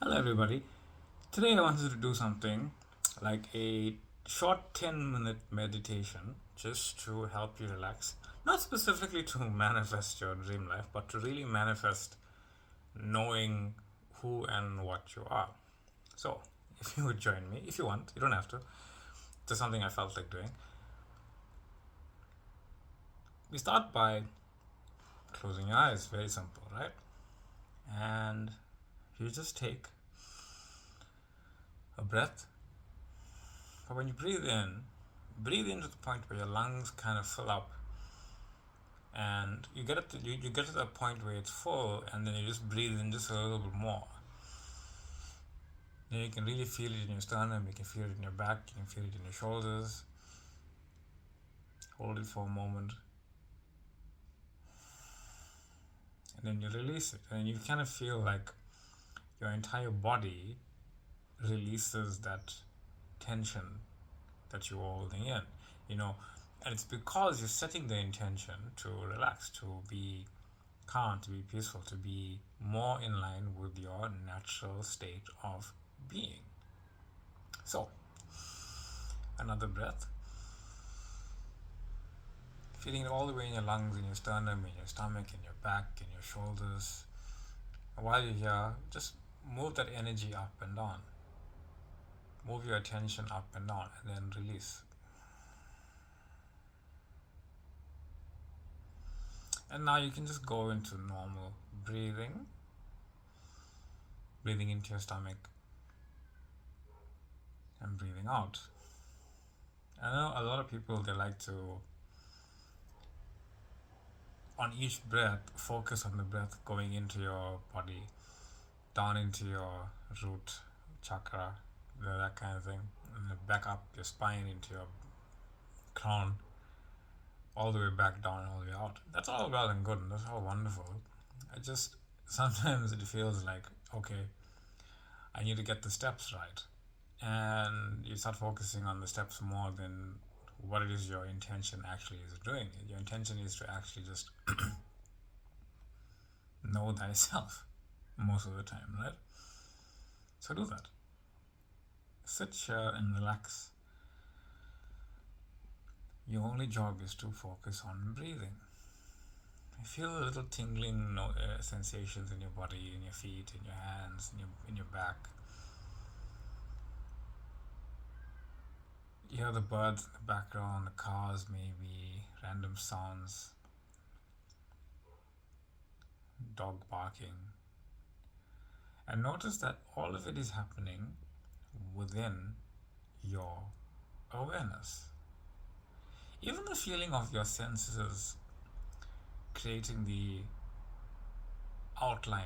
Hello, everybody. Today I wanted to do something like a short 10-minute meditation just to help you relax. Not specifically to manifest your dream life, but to really manifest knowing who and what you are. So, if you would join me, if you want, you don't have to. Just something I felt like doing. We start by closing your eyes, very simple, right? And you just take a breath. But when you breathe in to the point where your lungs kind of fill up and you get to the point where it's full, and then you just breathe in just a little bit more. Then you can really feel it in your sternum, you can feel it in your back, you can feel it in your shoulders. Hold it for a moment, and then you release it, and you kind of feel like your entire body releases that tension that you're holding in, you know. And it's because you're setting the intention to relax, to be calm, to be peaceful, to be more in line with your natural state of being. So, another breath, feeling it all the way in your lungs, in your sternum, in your stomach, in your back, in your shoulders. And while you're here, just move that energy up and down. Move your attention up and down, and then release. And now you can just go into normal breathing, breathing into your stomach and breathing out. I know a lot of people, they like to, on each breath, focus on the breath going into your body, down into your root chakra, that kind of thing, and then back up your spine into your crown, all the way back down, all the way out. That's all well and good, and that's all wonderful. I just sometimes it feels like, okay, I need to get the steps right, and you start focusing on the steps more than what it is your intention actually is doing. Your intention is to actually just know thyself most of the time, right? So do that. Sit here and relax. Your only job is to focus on breathing. Feel a little tingling sensations in your body, in your feet, in your hands, in your back. You hear the birds in the background, the cars maybe, random sounds, dog barking. And notice that all of it is happening within your awareness. Even the feeling of your senses creating the outline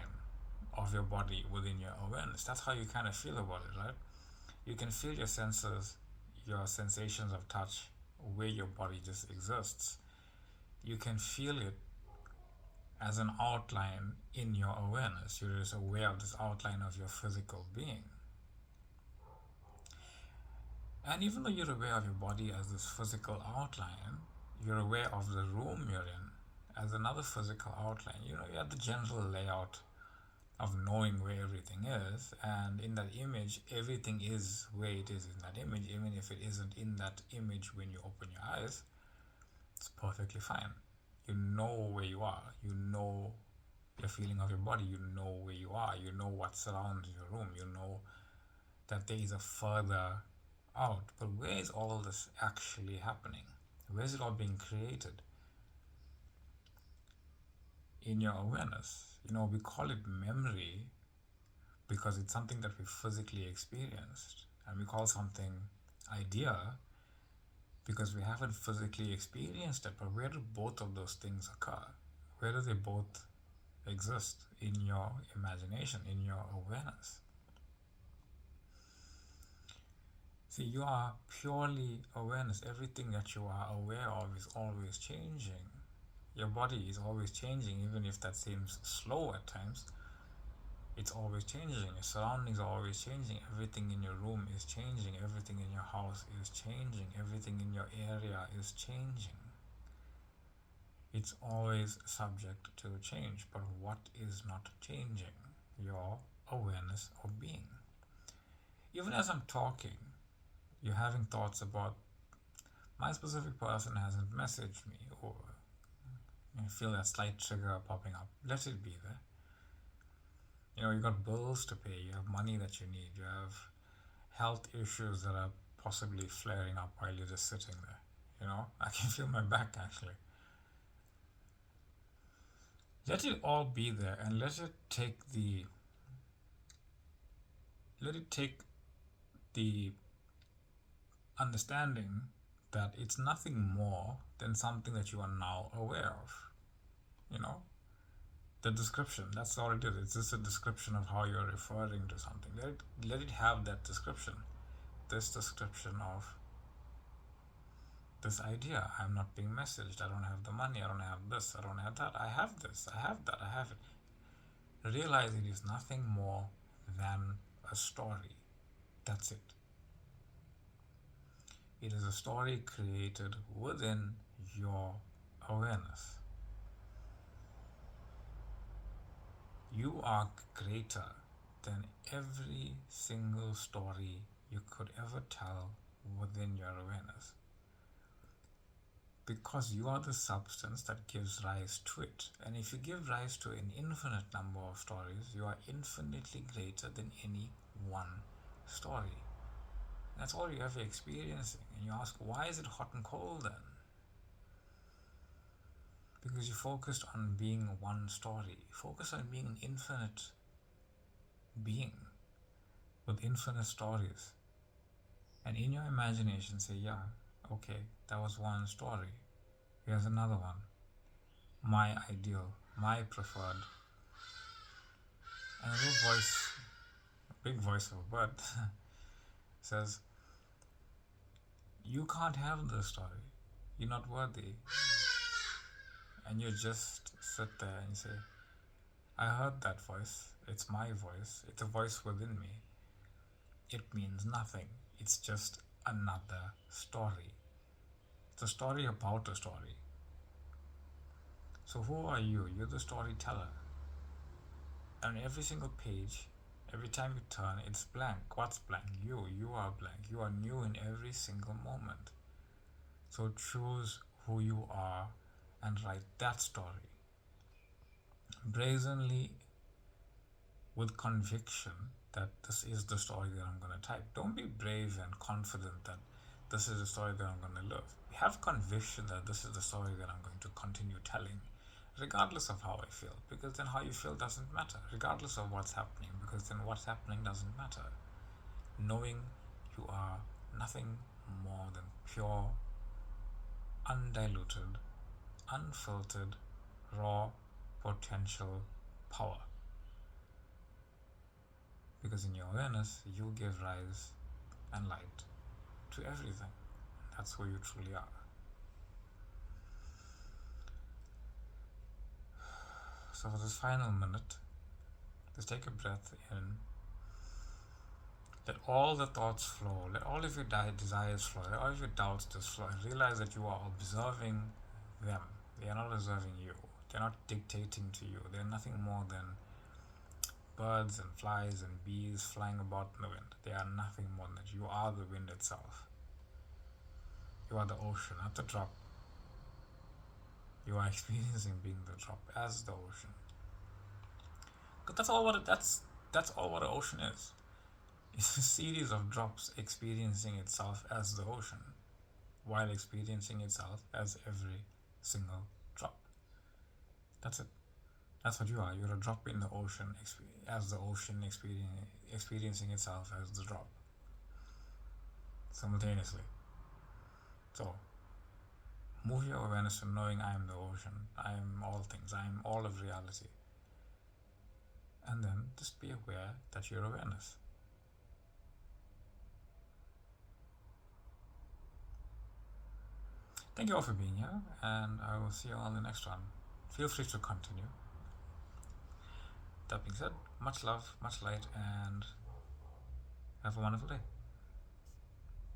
of your body within your awareness. That's how you kind of feel about it, right? You can feel your senses, your sensations of touch, where your body just exists. You can feel it as an outline in your awareness. You're just aware of this outline of your physical being. And even though you're aware of your body as this physical outline, you're aware of the room you're in as another physical outline. You know, you have the general layout of knowing where everything is, and in that image, everything is where it is in that image. Even if it isn't in that image when you open your eyes, it's perfectly fine. You know where you are, you know your feeling of your body, you know where you are, you know what surrounds your room, you know that there is a further out. But where is all this actually happening? Where is it all being created? In your awareness. You know, we call it memory because it's something that we physically experienced, and we call something idea because we haven't physically experienced it. But where do both of those things occur? Where do they both exist? In your imagination, in your awareness. See, you are purely awareness. Everything that you are aware of is always changing. Your body is always changing, even if that seems slow at times. It's always changing. Your surroundings are always changing. Everything in your room is changing. Everything in your house is changing. Everything in your area is changing. It's always subject to change. But what is not changing? Your awareness of being. Even as I'm talking, you're having thoughts about my specific person hasn't messaged me, or you feel that slight trigger popping up. Let it be there. You got bills to pay, you have money that you need, you have health issues that are possibly flaring up while you're just sitting there. I can feel my back actually. Let it all be there and let it take the understanding that it's nothing more than something that you are now aware of. The description, that's all it is. It's just a description of how you're referring to something. Let it have that description. This description of this idea. I'm not being messaged. I don't have the money. I don't have this. I don't have that. I have this. I have that. I have it. Realize it is nothing more than a story. That's it. It is a story created within your awareness. You are greater than every single story you could ever tell within your awareness. Because you are the substance that gives rise to it. And if you give rise to an infinite number of stories, you are infinitely greater than any one story. That's all you're ever experiencing. And you ask, why is it hot and cold then? Because you focused on being one story. Focus on being an infinite being with infinite stories. And in your imagination say, yeah, okay, that was one story. Here's another one. My ideal, my preferred. And a little voice, a big voice of a bird, says, you can't have this story. You're not worthy. And you just sit there and say, I heard that voice. It's my voice. It's a voice within me. It means nothing. It's just another story. It's a story about a story. So who are you? You're the storyteller. And every single page, every time you turn, it's blank. What's blank? You are blank. You are new in every single moment. So choose who you are and write that story. Brazenly, with conviction that this is the story that I'm going to type. Don't be brave and confident that this is the story that I'm going to live. Have conviction that this is the story that I'm going to continue telling, regardless of how I feel, because then how you feel doesn't matter, regardless of what's happening, because then what's happening doesn't matter. Knowing you are nothing more than pure, undiluted, unfiltered, raw potential power. Because in your awareness, you give rise and light to everything. That's who you truly are. So for this final minute, just take a breath in. Let all the thoughts flow. Let all of your desires flow. Let all of your doubts just flow. And realize that you are observing them. They are not observing you. They are not dictating to you. They are nothing more than birds and flies and bees flying about in the wind. They are nothing more than that. You are the wind itself. You are the ocean, not the drop. You are experiencing being the drop as the ocean. Because that's all what an ocean is. It's a series of drops experiencing itself as the ocean, while experiencing itself as every single drop. That's it. That's what you are. You're a drop in the ocean, as the ocean experiencing itself as the drop, simultaneously. So, move your awareness to knowing I am the ocean, I am all things, I am all of reality. And then just be aware that you're awareness. Thank you all for being here, and I will see you all in the next one. Feel free to continue. That being said, much love, much light, and have a wonderful day.